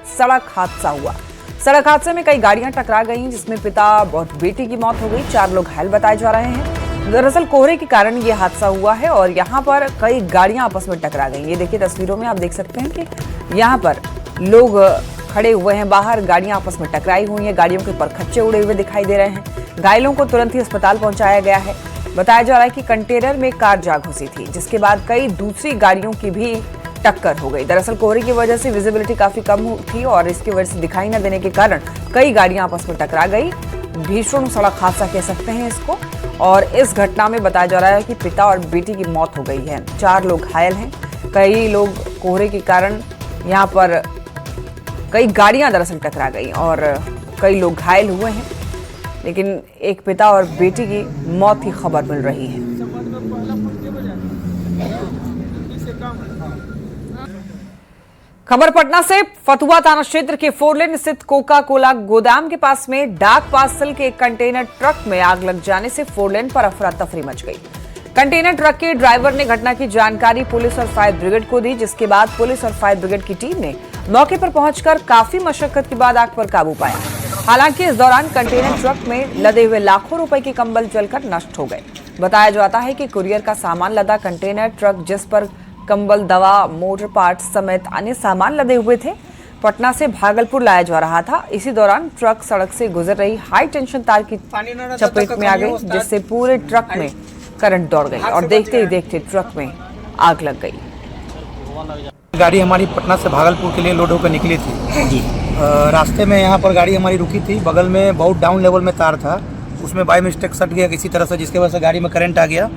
सड़क हादसा हुआ। सड़क हादसे में कई गाड़ियां टकरा गईं, जिसमें पिता और बेटी की मौत हो गई। 4 लोग घायल बताए जा रहे हैं। दरअसल कोहरे के कारण ये हादसा हुआ है और यहाँ पर कई गाड़ियां आपस में टकरा गई। ये देखिए तस्वीरों में आप देख सकते हैं कि यहाँ पर लोग खड़े हुए हैं, बाहर गाड़ियां आपस में टकराई हुई हैं, गाड़ियों के परखच्चे उड़े हुए दिखाई दे रहे हैं। घायलों को तुरंत ही अस्पताल पहुंचाया गया है। बताया जा रहा है कि कंटेनर में कार जा घुसी थी, जिसके बाद कई दूसरी गाड़ियों की भी टक्कर हो गई। दरअसल कोहरे की वजह से विजिबिलिटी काफी कम थी और इसकी वजह से दिखाई न देने के कारण कई गाड़ियां आपस में टकरा गई। भीषण सड़क हादसा कह सकते हैं इसको। और इस घटना में बताया जा रहा है कि पिता और बेटी की मौत हो गई है। 4 लोग घायल हैं। कई लोग कोहरे के कारण यहाँ पर कई गाड़ियां दरअसल टकरा गई और कई लोग घायल हुए हैं, लेकिन एक पिता और बेटी की मौत की खबर मिल रही है। खबर पटना से। फतुहा थाना क्षेत्र के 4 लेन स्थित कोका कोला गोदाम के पास में डाक पार्सल के एक कंटेनर ट्रक में आग लग जाने से 4 लेन पर अफरा तफरी मच गई। कंटेनर ट्रक के ड्राइवर ने घटना की जानकारी पुलिस और फायर ब्रिगेड को दी, जिसके बाद पुलिस और फायर ब्रिगेड की टीम ने मौके पर पहुंचकर काफी मशक्कत के बाद आग पर काबू पाया। हालांकि इस दौरान कंटेनर ट्रक में लदे हुए लाखों रुपए के कंबल जलकर नष्ट हो गए। बताया जाता है कि कुरियर का सामान लदा कंटेनर ट्रक, जिस पर कंबल, दवा, मोटर पार्ट्स समेत अन्य सामान लदे हुए थे, पटना से भागलपुर लाया जा रहा था। इसी दौरान ट्रक सड़क से गुजर रही हाई टेंशन तार की चपेट में आ गई, जिससे पूरे ट्रक में करंट दौड़ गई और देखते ही देखते ट्रक में आग लग गई। गाड़ी हमारी पटना से भागलपुर के लिए लोड होकर निकली थी जी। रास्ते में यहाँ पर गाड़ी हमारी रुकी थी। बगल में बहुत डाउन लेवल में तार था, उसमें बाय मिस्टेक सट गया किसी तरह से, जिसके वजह से गाड़ी में करंट आ गया,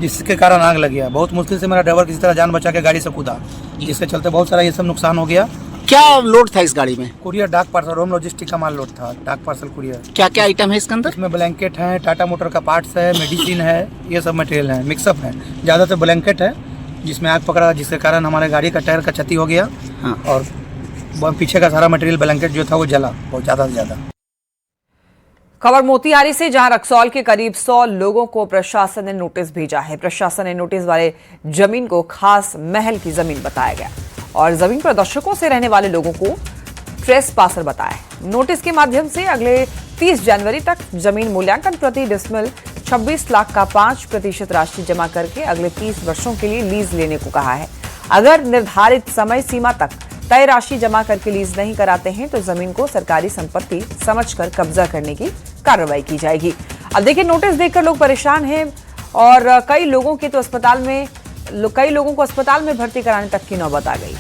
जिसके कारण आग लग गया। बहुत मुश्किल से मेरा ड्राइवर किसी तरह जान बचा के गाड़ी से कूदा, जिसके चलते बहुत सारा ये सब नुकसान हो गया। क्या लोड था इस गाड़ी में? कुरियर डाक पार्सल, होम लॉजिस्टिक का माल लोड था, डाक पार्सल कुरियर। क्या क्या आइटम है इसके अंदर? इसमें ब्लैंकेट है, टाटा मोटर का पार्ट्स है, मेडिसिन है, ये सब मटेरियल है, मिक्सअप है। ज़्यादातर ब्लैंकेट है जिसमें आग पकड़ा, जिसके कारण हमारे गाड़ी का टायर का क्षति हो गया। हाँ। और पीछे का सारा मटेरियल ब्लैंकेट जो था वो जला बहुत ज़्यादा से ज़्यादा। खबर मोतिहारी से, जहां रक्सौल के करीब 100 लोगों को प्रशासन ने नोटिस भेजा है। प्रशासन ने नोटिस वाले जमीन को खास महल की जमीन बताया गया और जमीन पर दशकों से रहने वाले लोगों को ट्रेसपासर बताया है। नोटिस के माध्यम से अगले 30 जनवरी तक जमीन मूल्यांकन प्रति डिसमिल 26 लाख का 5% राशि जमा करके अगले 30 वर्षों के लिए लीज लेने को कहा है। अगर निर्धारित समय सीमा तक तय राशि जमा करके लीज नहीं कराते हैं तो जमीन को सरकारी संपत्ति समझकर कब्जा करने की कार्रवाई की जाएगी। अब देखिए, नोटिस देखकर लोग परेशान हैं और कई लोगों को अस्पताल में भर्ती कराने तक की नौबत आ गई।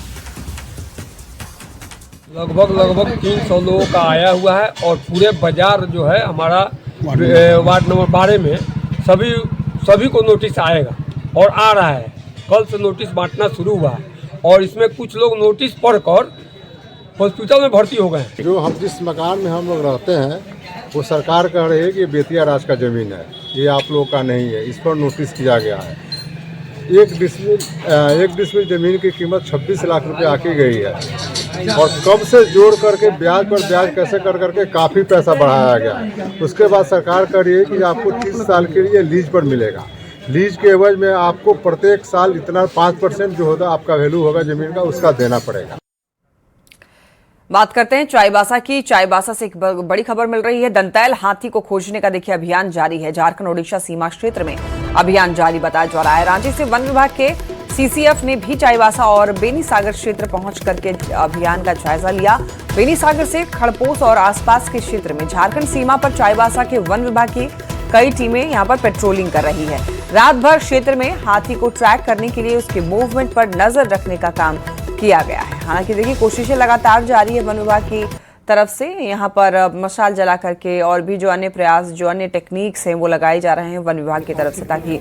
लगभग 300 लोगों का आया हुआ है और पूरे बाजार जो है हमारा वार्ड नंबर 12 में सभी को नोटिस आएगा और आ रहा है। कल से नोटिस बांटना शुरू हुआ है और इसमें कुछ लोग नोटिस पढ़कर हॉस्पिटल में भर्ती हो गए हैं। जो हम जिस मकान में हम लोग रहते हैं वो सरकार कह रही है कि बेतिया राज का ज़मीन है, ये आप लोग का नहीं है। इस पर नोटिस किया गया है। एक डिसमिल ज़मीन की कीमत 26 लाख रुपए आकी गई है और कब से जोड़ करके ब्याज पर ब्याज कैसे कर करके काफ़ी पैसा बढ़ाया गया है। उसके बाद सरकार कह रही है कि आपको 30 साल के लिए लीज पर मिलेगा। लीज के एवज में आपको प्रत्येक साल इतना 5% जो होगा आपका वैल्यू होगा ज़मीन का, उसका देना पड़ेगा। बात करते हैं चाईबासा की। चाईबासा से एक बड़ी खबर मिल रही है। दंतैल हाथी को खोजने का देखिए अभियान जारी है। झारखंड ओडिशा सीमा क्षेत्र में अभियान जारी बताया जा रहा है। रांची से वन विभाग के सीसीएफ ने भी चाईबासा और बेनीसागर क्षेत्र पहुंच करके अभियान का जायजा लिया। बेनीसागर से खड़पोस और आसपास के क्षेत्र में झारखंड सीमा पर चाईबासा के वन विभाग की कई टीमें यहां पर पेट्रोलिंग कर रही है। रात भर क्षेत्र में हाथी को ट्रैक करने के लिए उसके मूवमेंट पर नजर रखने का काम किया गया है। हालांकि देखिए, कोशिशें लगातार जारी है वन विभाग की तरफ से। यहाँ पर मशाल जला करके और भी जो अन्य प्रयास, जो अन्य टेक्निक्स हैं वो लगाए जा रहे हैं वन विभाग की तरफ से, ताकि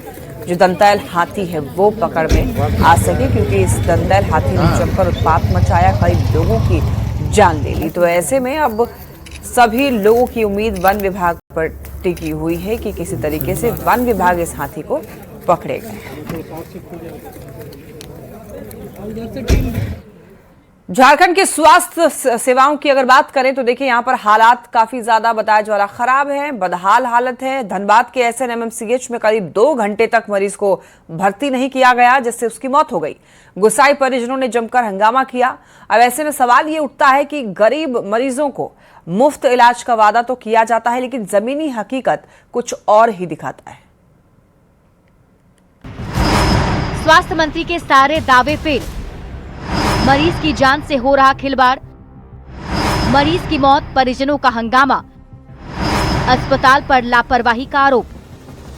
जो दंतैल हाथी है वो पकड़ में आ सके, क्योंकि इस दंतैल हाथी ने जमकर उत्पात मचाया, कई लोगों की जान ले ली। तो ऐसे में अब सभी लोगों की उम्मीद वन विभाग पर टिकी हुई है कि किसी तरीके से वन विभाग इस हाथी को पकड़ेगा। झारखंड के स्वास्थ्य सेवाओं की अगर बात करें तो देखिए यहां पर हालात काफी ज्यादा बताया जा रहा खराब है, बदहाल हालत है। धनबाद के SNMMCH में करीब 2 घंटे तक मरीज को भर्ती नहीं किया गया, जिससे उसकी मौत हो गई। गुस्साई परिजनों ने जमकर हंगामा किया। अब ऐसे में सवाल ये उठता है कि गरीब मरीजों को मुफ्त इलाज का वादा तो किया जाता है, लेकिन जमीनी हकीकत कुछ और ही दिखाता है। स्वास्थ्य मंत्री के सारे दावे फेल, मरीज की जान से हो रहा खिलवाड़, मरीज की मौत, परिजनों का हंगामा, अस्पताल पर लापरवाही का आरोप।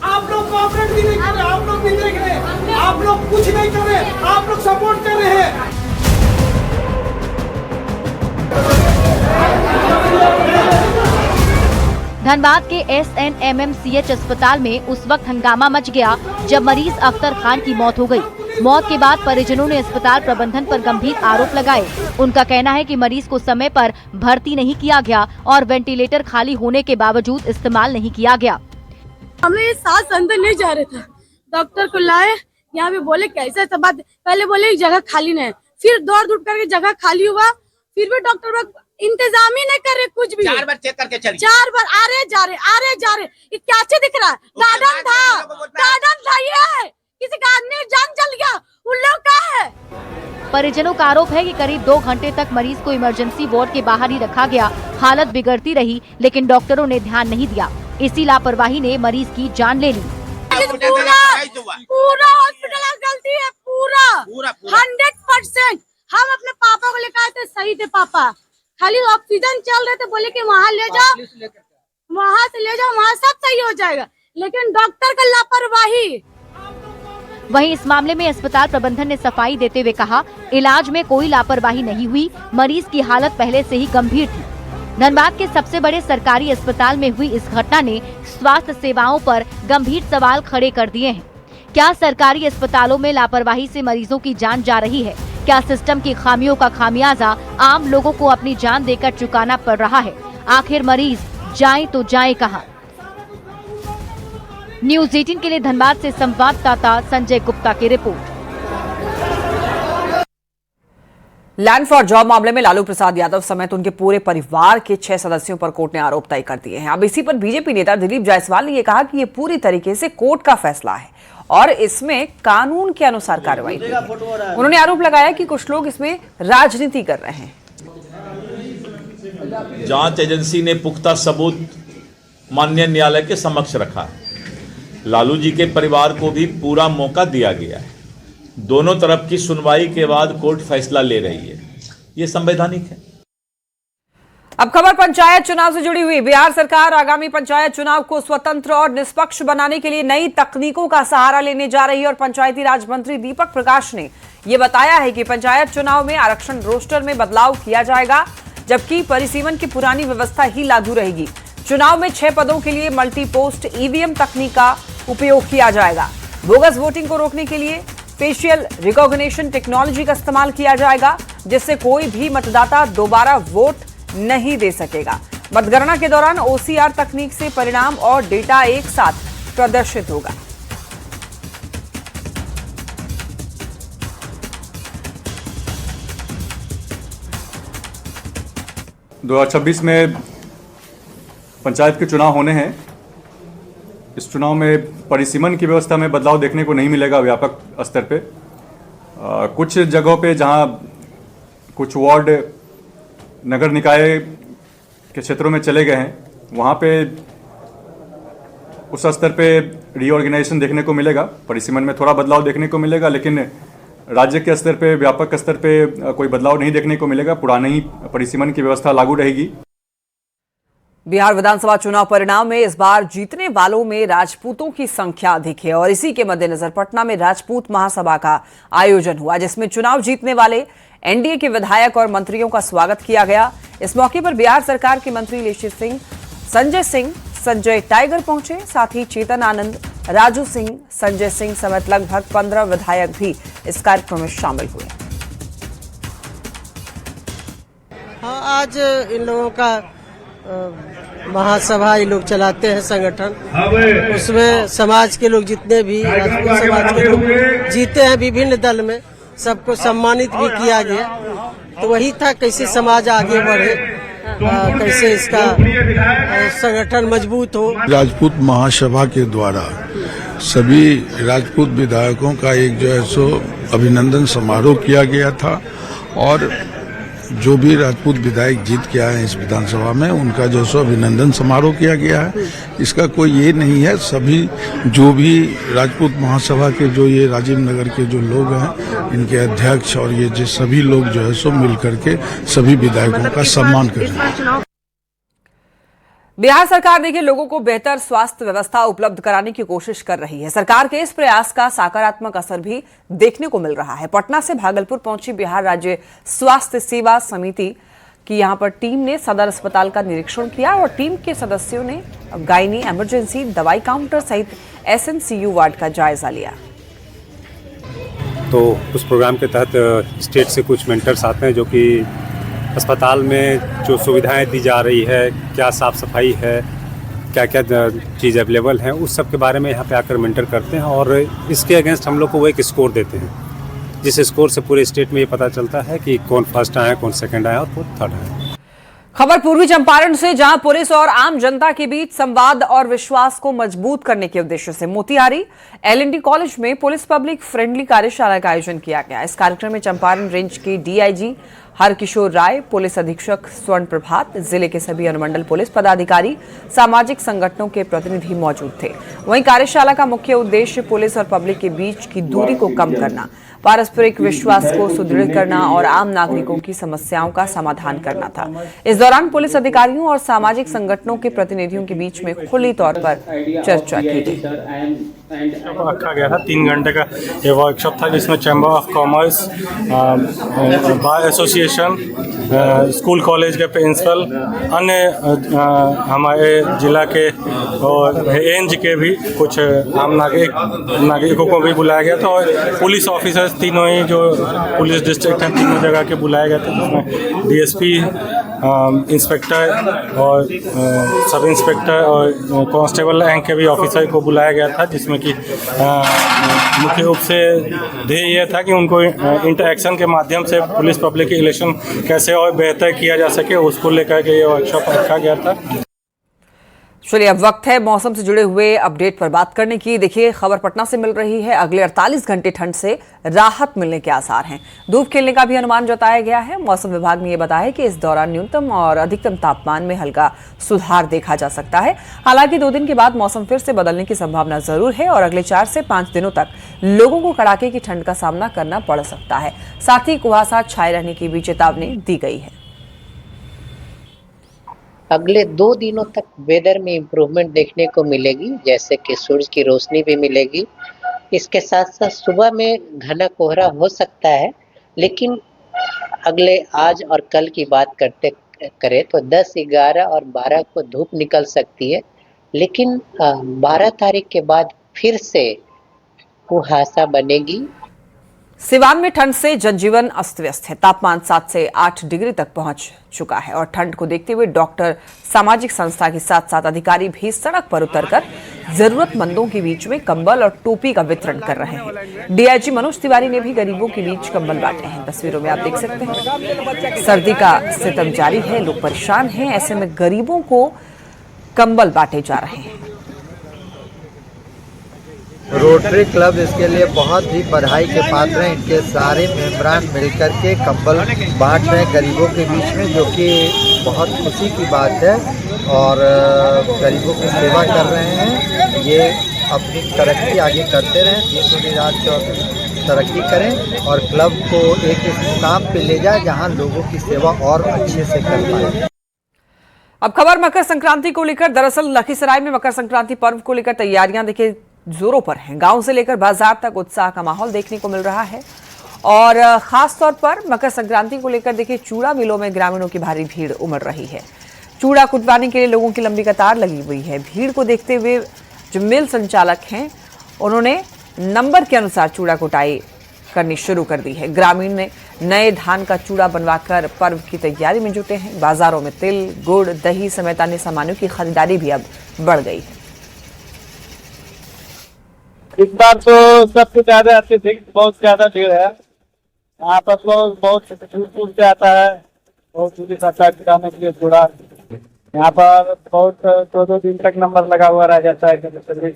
आप लोग कोऑपरेट भी नहीं कर रहे, आप लोग भी देख रहे हैं, आप लोग कुछ नहीं कर रहे, आप लोग सपोर्ट कर रहे हैं। धनबाद के SNMMCH अस्पताल में उस वक्त हंगामा मच गया जब मरीज अख्तर खान की मौत हो गई। मौत के बाद परिजनों ने अस्पताल प्रबंधन पर गंभीर आरोप लगाए। उनका कहना है कि मरीज को समय पर भर्ती नहीं किया गया और वेंटिलेटर खाली होने के बावजूद इस्तेमाल नहीं किया गया। हमने ये सांस अंदर नहीं जा रहे थे, डॉक्टर को लाए, यहाँ पे बोले कैसे सब बात, पहले बोले जगह खाली नहीं, फिर दौड़ धूप करके जगह खाली हुआ, फिर भी डॉक्टर इंतजाम ही नहीं कर रहे कुछ भी। 4 बार चेक करके चली, 4 बार आ रहे जा रहे, ये क्या चीज दिख रहा है? गार्डन था ये, किसी का आदमी जान चल गया, उन लोग का है। परिजनों का आरोप है कि करीब 2 घंटे तक मरीज को इमरजेंसी वार्ड के बाहर ही रखा गया। हालत बिगड़ती रही, लेकिन डॉक्टरों ने ध्यान नहीं दिया। इसी लापरवाही ने मरीज की जान ले ली। पूरा हॉस्पिटल की गलती है, पूरा 100%। हम अपने पापा को लेकर आए थे, सही थे पापा, खाली ऑक्सीजन चल रहे थे, बोले कि वहाँ ले जाओ, वहाँ से ले जाओ, वहाँ सब सही हो जाएगा, लेकिन डॉक्टर का लापरवाही। वहीं इस मामले में अस्पताल प्रबंधन ने सफाई देते हुए कहा, इलाज में कोई लापरवाही नहीं हुई, मरीज की हालत पहले से ही गंभीर थी। धनबाद के सबसे बड़े सरकारी अस्पताल में हुई इस घटना ने स्वास्थ्य सेवाओं पर गंभीर सवाल खड़े कर दिए हैं। क्या सरकारी अस्पतालों में लापरवाही से मरीजों की जान जा रही है? क्या सिस्टम की खामियों का खामियाजा आम लोगों को अपनी जान देकर चुकाना पड़ रहा है? आखिर मरीज जाएं तो जाएं कहां? न्यूज़ 18 के लिए धनबाद से संवाददाता संजय गुप्ता की रिपोर्ट। लैंड फॉर जॉब मामले में लालू प्रसाद यादव समेत उनके पूरे परिवार के 6 सदस्यों पर कोर्ट ने आरोप तय कर दिए हैं। अब इसी पर बीजेपी नेता दिलीप जायसवाल ने यह कहा कि यह पूरी तरीके से कोर्ट का फैसला है और इसमें कानून के अनुसार कार्रवाई होगी। उन्होंने आरोप लगाया कि कुछ लोग इसमें राजनीति कर रहे हैं। जांच एजेंसी ने पुख्ता सबूत माननीय न्यायालय के समक्ष रखा है। लालू जी के परिवार को भी पूरा मौका दिया गया है। दोनों तरफ की सुनवाई के बाद कोर्ट फैसला ले रही है, ये संवैधानिक है। अब खबर पंचायत चुनाव से जुड़ी हुई। बिहार सरकार आगामी पंचायत चुनाव को स्वतंत्र और निष्पक्ष बनाने के लिए नई तकनीकों का सहारा लेने जा रही है और पंचायती राज मंत्री दीपक प्रकाश ने यह बताया है कि पंचायत चुनाव में आरक्षण रोस्टर में बदलाव किया जाएगा, जबकि परिसीमन की पुरानी व्यवस्था ही लागू रहेगी। चुनाव में 6 पदों के लिए मल्टी पोस्ट ईवीएम तकनीक का उपयोग किया जाएगा। बोगस वोटिंग को रोकने के लिए फेशियल रिकॉग्निशन टेक्नोलॉजी का इस्तेमाल किया जाएगा, जिससे कोई भी मतदाता दोबारा वोट नहीं दे सकेगा। मतगणना के दौरान OCR तकनीक से परिणाम और डेटा एक साथ प्रदर्शित होगा। दो 2026 में पंचायत के चुनाव होने हैं। इस चुनाव में परिसीमन की व्यवस्था में बदलाव देखने को नहीं मिलेगा व्यापक स्तर पे। कुछ जगहों पे जहां कुछ वार्ड नगर निकाय के क्षेत्रों में चले गए हैं, वहां पे उस स्तर पे रीऑर्गेनाइजेशन देखने को मिलेगा, परिसीमन में थोड़ा बदलाव देखने को मिलेगा, लेकिन राज्य के स्तर पे, व्यापक स्तर पे कोई बदलाव नहीं देखने को मिलेगा। पुरानी ही परिसीमन की व्यवस्था लागू रहेगी। बिहार विधानसभा चुनाव परिणाम में इस बार जीतने वालों में राजपूतों की संख्या अधिक है और इसी के मद्देनजर पटना में राजपूत महासभा का आयोजन हुआ, जिसमें चुनाव जीतने वाले एनडीए के विधायक और मंत्रियों का स्वागत किया गया। इस मौके पर बिहार सरकार के मंत्री लेशी सिंह, संजय टाइगर पहुंचे। साथ ही चेतन आनंद, राजू सिंह, संजय सिंह समेत लगभग 15 विधायक भी इस कार्यक्रम में शामिल हुए। हाँ, आज इन लोगों का महासभा ये लोग चलाते हैं संगठन, उसमें समाज के लोग जितने भी राजपूत समाज के लोग जीते हैं विभिन्न दल में, सबको सम्मानित भी किया गया तो वही था कैसे समाज आगे बढ़े, कैसे इसका संगठन मजबूत हो। राजपूत महासभा के द्वारा सभी राजपूत विधायकों का एक जो है सो अभिनंदन समारोह किया गया था और जो भी राजपूत विधायक जीत के आए हैं इस विधानसभा में उनका जो सो अभिनंदन समारोह किया गया है। इसका कोई ये नहीं है, सभी जो भी राजपूत महासभा के जो ये राजीव नगर के जो लोग हैं इनके अध्यक्ष और ये जो सभी लोग जो है सो मिल करके सभी विधायकों का सम्मान करेंगे। बिहार सरकार देखिए लोगों को बेहतर स्वास्थ्य व्यवस्था उपलब्ध कराने की कोशिश कर रही है। सरकार के इस प्रयास का सकारात्मक असर भी देखने को मिल रहा है। पटना से भागलपुर पहुंची बिहार राज्य स्वास्थ्य सेवा समिति की यहां पर टीम ने सदर अस्पताल का निरीक्षण किया और टीम के सदस्यों ने गायनी, इमरजेंसी, दवाई काउंटर सहित SNCU वार्ड का जायजा लिया। तो उस प्रोग्राम के तहत स्टेट से कुछ मेंटर्स आते हैं जो कि अस्पताल में जो सुविधाएं दी जा रही है, क्या साफ़ सफाई है, क्या क्या चीज़ अवेलेबल है, उस सब के बारे में यहाँ पे आकर मेंटर करते हैं और इसके अगेंस्ट हम लोग को वो एक स्कोर देते हैं, जिस स्कोर से पूरे स्टेट में ये पता चलता है कि कौन फर्स्ट आया, कौन सेकंड आया और कौन थर्ड आया। खबर पूर्वी चंपारण से, जहां पुलिस और आम जनता के बीच संवाद और विश्वास को मजबूत करने के उद्देश्य से मोतिहारी LND कॉलेज में पुलिस पब्लिक फ्रेंडली कार्यशाला का आयोजन किया गया। इस कार्यक्रम में चंपारण रेंज के DIG हरकिशोर राय, पुलिस अधीक्षक स्वर्ण प्रभात, जिले के सभी अनुमंडल पुलिस पदाधिकारी, सामाजिक संगठनों के प्रतिनिधि मौजूद थे। वहीं कार्यशाला का मुख्य उद्देश्य पुलिस और पब्लिक के बीच की दूरी को कम करना, पारस्परिक विश्वास को सुदृढ़ करना और आम नागरिकों की समस्याओं का समाधान करना था। इस दौरान पुलिस अधिकारियों और सामाजिक संगठनों के प्रतिनिधियों के बीच में खुली तौर पर चर्चा की गई। रखा गया था 3 घंटे का ये वर्कशॉप था, जिसमें chamber of commerce, bar association, school college के प्रिंसिपल, अन्य हमारे जिला के और रेंज के भी कुछ आम नागरिकों को भी बुलाया गया था और पुलिस ऑफिसर्स तीनों ही जो पुलिस डिस्ट्रिक्ट हैं तीनों जगह के बुलाए गए थे, जिसमें DSP, इंस्पेक्टर और सब इंस्पेक्टर और कांस्टेबल रैंक के भी ऑफिसर को बुलाया गया था, जिसमें कि मुख्य रूप से ध्येय यह था कि उनको इंटरेक्शन के माध्यम से पुलिस पब्लिक रिलेशन कैसे और बेहतर किया जा सके, उसको लेकर के ये वर्कशॉप रखा गया था। चलिए अब वक्त है मौसम से जुड़े हुए अपडेट पर बात करने की। देखिए खबर पटना से मिल रही है, अगले 48 घंटे ठंड से राहत मिलने के आसार हैं। धूप खिलने का भी अनुमान जताया गया है। मौसम विभाग ने यह बताया कि इस दौरान न्यूनतम और अधिकतम तापमान में हल्का सुधार देखा जा सकता है। हालांकि 2 दिन के बाद मौसम फिर से बदलने की संभावना जरूर है और अगले 4 से 5 दिनों तक लोगों को कड़ाके की ठंड का सामना करना पड़ सकता है। साथ ही कुहासा छाए रहने की भी चेतावनी दी गई है। अगले 2 दिनों तक वेदर में इम्प्रूवमेंट देखने को मिलेगी, जैसे कि सूरज की रोशनी भी मिलेगी। इसके साथ साथ सुबह में घना कोहरा हो सकता है, लेकिन अगले आज और कल की बात करें तो 10, 11 और 12 को धूप निकल सकती है, लेकिन 12 तारीख के बाद फिर से कुहासा बनेगी। सिवान में ठंड से जनजीवन अस्त व्यस्त है। तापमान 7 से 8 डिग्री तक पहुंच चुका है और ठंड को देखते हुए डॉक्टर, सामाजिक संस्था के साथ साथ अधिकारी भी सड़क पर उतरकर जरूरतमंदों के बीच में कंबल और टोपी का वितरण कर रहे हैं। DIG मनोज तिवारी ने भी गरीबों के बीच कंबल बांटे हैं। तस्वीरों में आप देख सकते हैं सर्दी का सितम जारी है, लोग परेशान हैं। ऐसे में गरीबों को कंबल बांटे जा रहे हैं। रोटरी क्लब इसके लिए बहुत ही बधाई के पात्र हैं। इनके सारे मेंबरान मिलकर के कंबल बांट रहे हैं गरीबों के बीच में, जो कि बहुत खुशी की बात है और गरीबों की सेवा कर रहे हैं। ये अपनी तरक्की आगे करते रहें, देश और राज्य और तरक्की करें और क्लब को एक मुकाम पे ले जाए जहां लोगों की सेवा और अच्छे से कर पाए। अब खबर मकर संक्रांति को लेकर। दरअसल लखीसराय में मकर संक्रांति पर्व को लेकर तैयारियां देखिए जोरों पर हैं। गांव से लेकर बाजार तक उत्साह का माहौल देखने को मिल रहा है और खास तौर पर मकर संक्रांति को लेकर देखिए चूड़ा मिलों में ग्रामीणों की भारी भीड़ उमड़ रही है। चूड़ा कुटवाने के लिए लोगों की लंबी कतार लगी हुई है। भीड़ को देखते हुए जो मिल संचालक हैं उन्होंने नंबर के अनुसार चूड़ा कुटाई करनी शुरू कर दी है। ग्रामीण ने नए धान का चूड़ा बनवाकर पर्व की तैयारी में जुटे हैं। बाजारों में तिल, गुड़, दही समेत अन्य सामानों की खरीदारी भी अब बढ़ गई है। इस बार तो सबसे ज्यादा अत्यधिक बहुत ज्यादा भीड़ है। यहाँ पर लोग बहुत दूर से आता है, बहुत दूरी से आता है गिराने के लिए थोड़ा। यहाँ पर बहुत 2-2 दिन तक नंबर लगा हुआ रह जाता है।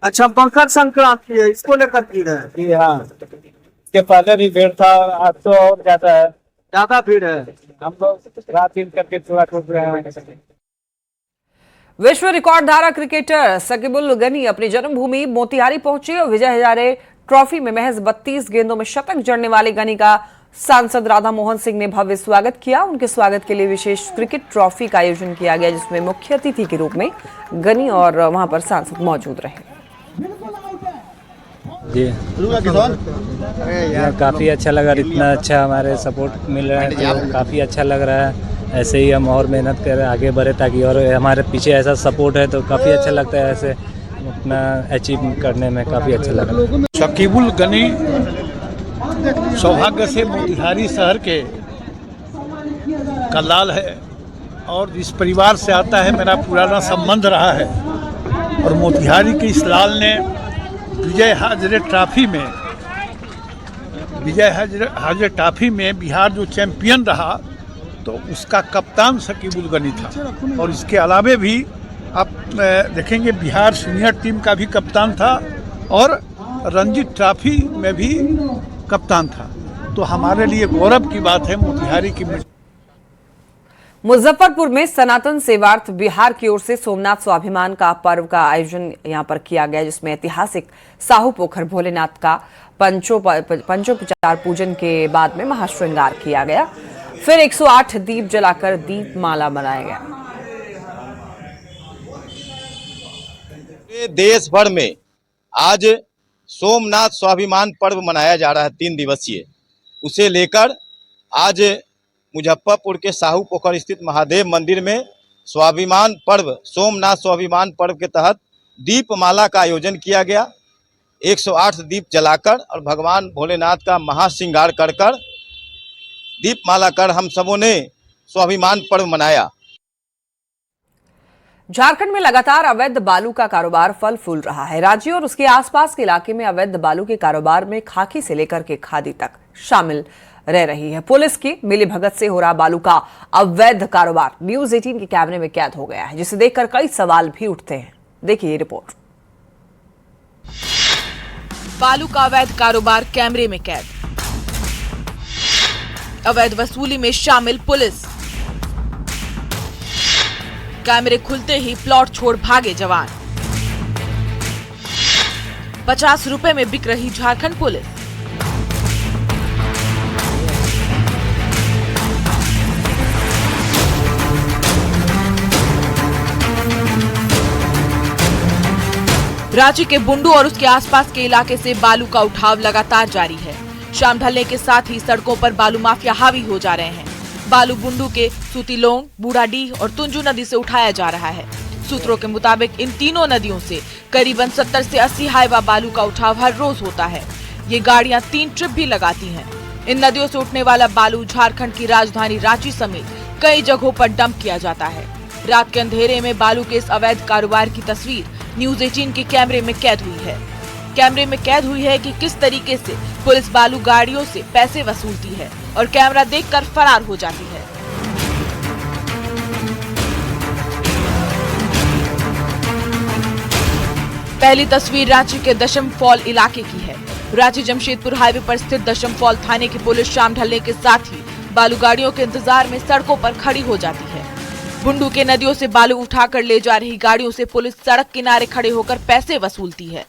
अच्छा, मकर संक्रांति है, इसको लेकर भीड़ है? जी हाँ, इसके पहले भी भीड़ था, आज तो और ज्यादा है, ज्यादा भीड़ है। हम लोग रात दिन करके थोड़ा टूट रहे हैं। विश्व रिकॉर्ड धारक क्रिकेटर शकीबुल गनी अपनी जन्मभूमि मोतिहारी पहुंचे और विजय हजारे ट्रॉफी में महज 32 गेंदों में शतक जड़ने वाले गनी का सांसद राधा मोहन सिंह ने भव्य स्वागत किया। उनके स्वागत के लिए विशेष क्रिकेट ट्रॉफी का आयोजन किया गया, जिसमें मुख्य अतिथि के रूप में गनी और वहां पर सांसद मौजूद रहे। जी काफ़ी अच्छा लगा, इतना अच्छा हमारे सपोर्ट मिल रहा है तो काफ़ी अच्छा लग रहा है। ऐसे ही हम और मेहनत करें, आगे बढ़े, ताकि और हमारे पीछे ऐसा सपोर्ट है तो काफ़ी अच्छा लगता है। ऐसे अपना अचीव करने में काफ़ी अच्छा लगा। शकीबुल गनी सौभाग्य से मोतिहारी शहर के का लाल है और इस परिवार से आता है, मेरा पुराना संबंध रहा है। और मोतिहारी के इस लाल ने विजय हजारे ट्रॉफी में बिहार जो चैंपियन रहा तो उसका कप्तान शकीबुल गनी था। और इसके अलावे भी आप देखेंगे बिहार सीनियर टीम का भी कप्तान था और रणजी ट्रॉफी में भी कप्तान था। तो हमारे लिए गौरव की बात है मोतिहारी की। मुजफ्फरपुर में सनातन सेवार्थ बिहार की ओर से सोमनाथ स्वाभिमान का पर्व का आयोजन यहां पर किया गया, जिसमें ऐतिहासिक साहू पोखर भोलेनाथ का पंचोपचार पूजन के बाद में महाश्रृंगार किया गया। फिर 108 दीप जलाकर दीपमाला बनाया गया। देश भर में आज सोमनाथ स्वाभिमान पर्व मनाया जा रहा है 3 दिवसीय। उसे लेकर आज मुजफ्फरपुर के साहू पोखर स्थित महादेव मंदिर में स्वाभिमान पर्व, सोमनाथ स्वाभिमान पर्व के तहत दीपमाला का आयोजन किया गया। 108 दीप जलाकर और भगवान भोलेनाथ का महाश्रृंगार कर दीपमाला कर हम सबों ने स्वाभिमान पर्व मनाया। झारखंड में लगातार अवैध बालू का कारोबार फल फूल रहा है। राज्य और उसके आसपास के इलाके में अवैध बालू के कारोबार में खाकी से लेकर के खादी तक शामिल रह रही है। पुलिस की मिलीभगत से हो रहा बालू का अवैध कारोबार न्यूज़ 18 के कैमरे में कैद हो गया है, जिसे देखकर कई सवाल भी उठते हैं। देखिए ये रिपोर्ट। बालू का अवैध कारोबार कैमरे में कैद, अवैध वसूली में शामिल पुलिस, कैमरे खुलते ही प्लॉट छोड़ भागे जवान, 50 रुपए में बिक रही झारखंड पुलिस। रांची के बुंडू और उसके आसपास के इलाके से बालू का उठाव लगातार जारी है। शाम ढलने के साथ ही सड़कों पर बालू माफिया हावी हो जा रहे हैं। बालू बुंडू के सूतीलोंग, बूढ़ाडीह और तुंजू नदी से उठाया जा रहा है। सूत्रों के मुताबिक इन तीनों नदियों से करीबन 70 से 80 हाईवा बालू का उठाव हर रोज होता है। ये गाड़ियां 3 ट्रिप भी लगाती हैं। इन नदियों से उठने वाला बालू झारखंड की राजधानी रांची समेत कई जगहों पर डंप किया जाता है। रात के अंधेरे में बालू के इस अवैध कारोबार की तस्वीर न्यूज़ 18 के कैमरे में कैद हुई है। कैमरे में कैद हुई है कि किस तरीके से पुलिस बालू गाड़ियों से पैसे वसूलती है और कैमरा देखकर फरार हो जाती है। पहली तस्वीर रांची के दशम फॉल इलाके की है। रांची जमशेदपुर हाईवे पर स्थित दशम फॉल थाने की पुलिस शाम ढलने के साथ ही बालू गाड़ियों के इंतजार में सड़कों पर खड़ी हो जाती है। बुंडू के नदियों से बालू उठाकर ले जा रही गाड़ियों से पुलिस सड़क किनारे खड़े होकर पैसे वसूलती है।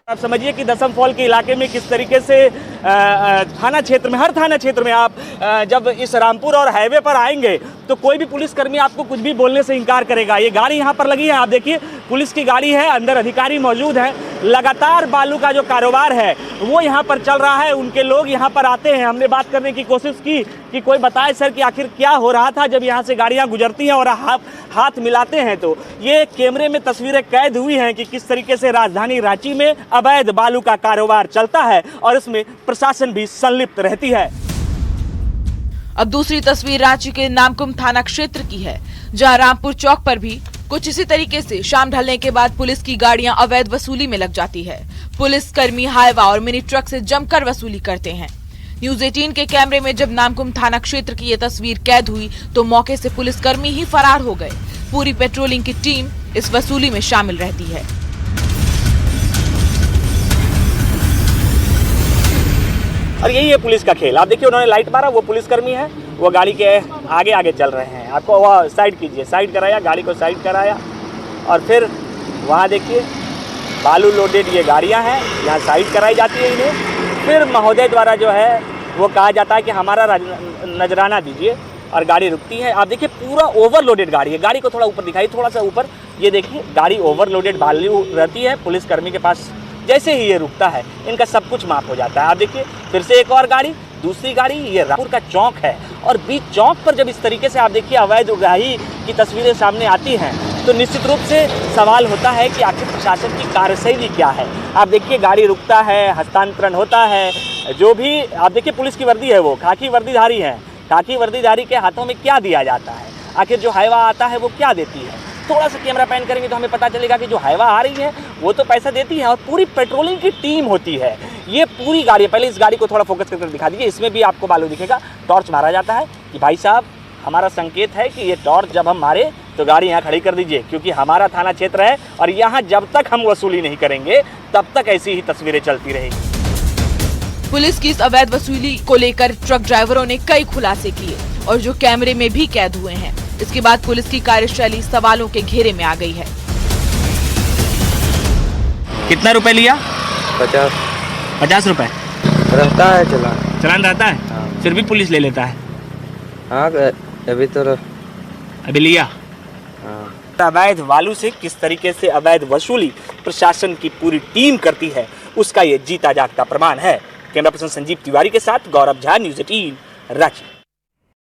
आप समझिए कि दशम फॉल के इलाके में किस तरीके से थाना क्षेत्र में, हर थाना क्षेत्र में आप जब इस रामपुर और हाईवे पर आएंगे तो कोई भी पुलिसकर्मी आपको कुछ भी बोलने से इनकार करेगा। ये गाड़ी यहाँ पर लगी है, आप देखिए पुलिस की गाड़ी है, अंदर अधिकारी मौजूद हैं। लगातार बालू का जो कारोबार है वो यहाँ पर चल रहा है। उनके लोग यहाँ पर आते हैं। हमने बात करने की कोशिश की कि कोई बताए सर कि आखिर क्या हो रहा था जब यहाँ से गाड़ियाँ गुजरती हैं और हाथ मिलाते हैं। तो ये कैमरे में तस्वीरें कैद हुई हैं कि किस तरीके से राजधानी रांची में अवैध बालू का कारोबार चलता है और इसमें प्रशासन भी संलिप्त रहती है। अब दूसरी तस्वीर रांची के नामकुम थाना क्षेत्र की है, जहां रामपुर चौक पर भी कुछ इसी तरीके से शाम ढलने के बाद पुलिस की गाड़ियां अवैध वसूली में लग जाती है। पुलिस कर्मी हाईवा और मिनी ट्रक से जमकर वसूली करते हैं। न्यूज 18 के कैमरे में जब नामकुम थाना क्षेत्र की ये तस्वीर कैद हुई तो मौके से पुलिस कर्मी ही फरार हो गए। पूरी पेट्रोलिंग की टीम इस वसूली में शामिल रहती है। और यही है पुलिस का खेल। आप देखिए उन्होंने लाइट मारा, वो पुलिसकर्मी है, वो गाड़ी के आगे आगे चल रहे हैं। आपको वह साइड कीजिए, साइड कराया, गाड़ी को साइड कराया और फिर वहाँ देखिए बालू लोडेड ये गाड़ियाँ हैं, यहाँ साइड कराई जाती है इन्हें। फिर महोदय द्वारा जो है वो कहा जाता है कि हमारा नजराना दीजिए और गाड़ी रुकती है। आप देखिए पूरा ओवरलोडेड गाड़ी है। गाड़ी को थोड़ा ऊपर दिखाई, थोड़ा सा ऊपर, ये देखिए गाड़ी ओवरलोडेड बालू रहती है। पुलिसकर्मी के पास जैसे ही ये रुकता है इनका सब कुछ माफ हो जाता है। आप देखिए फिर से एक और गाड़ी, दूसरी गाड़ी, ये रामपुर का चौक है और बीच चौक पर जब इस तरीके से आप देखिए अवैध उगाही की तस्वीरें सामने आती हैं तो निश्चित रूप से सवाल होता है कि आखिर प्रशासन की कार्यशैली क्या है। आप देखिए गाड़ी रुकता है, हस्तांतरण होता है, जो भी आप देखिए पुलिस की वर्दी है, वो खाकी वर्दीधारी है। खाकी वर्दीधारी के हाथों में क्या दिया जाता है, आखिर जो हाईवा आता है वो क्या देती है। थोड़ा सा कैमरा पैन करेंगे तो हमें पता चलेगा कि जो हाईवा आ रही है वो तो पैसा देती है और पूरी पेट्रोलिंग की टीम होती है। ये पूरी गाड़ी, पहले इस गाड़ी को थोड़ा फोकस करके दिखा दीजिए, इसमें भी आपको बालू दिखेगा। टॉर्च मारा जाता है कि भाई साहब हमारा संकेत है कि ये टॉर्च जब हम मारे तो गाड़ी यहाँ खड़ी कर दीजिए, क्योंकि हमारा थाना क्षेत्र है और यहाँ जब तक हम वसूली नहीं करेंगे तब तक ऐसी ही तस्वीरें चलती रहेगी। पुलिस की इस अवैध वसूली को लेकर ट्रक ड्राइवरों ने कई खुलासे किए और जो कैमरे में भी कैद हुए हैं। इसके बाद पुलिस की कार्यशैली सवालों के घेरे में आ गई है। कितना रुपए लिया? 50 रुपए रहता है चलान। चलान रहता है? हाँ। फिर भी पुलिस ले लेता है? हाँ अभी तो अभी लिया। हाँ। अवैध बालू से किस तरीके से अवैध वसूली प्रशासन की पूरी टीम करती है उसका ये जीता जागता प्रमाण है। कैमरा पर्सन संजीव तिवारी के साथ गौरव झा, न्यूज़ 18 रांची।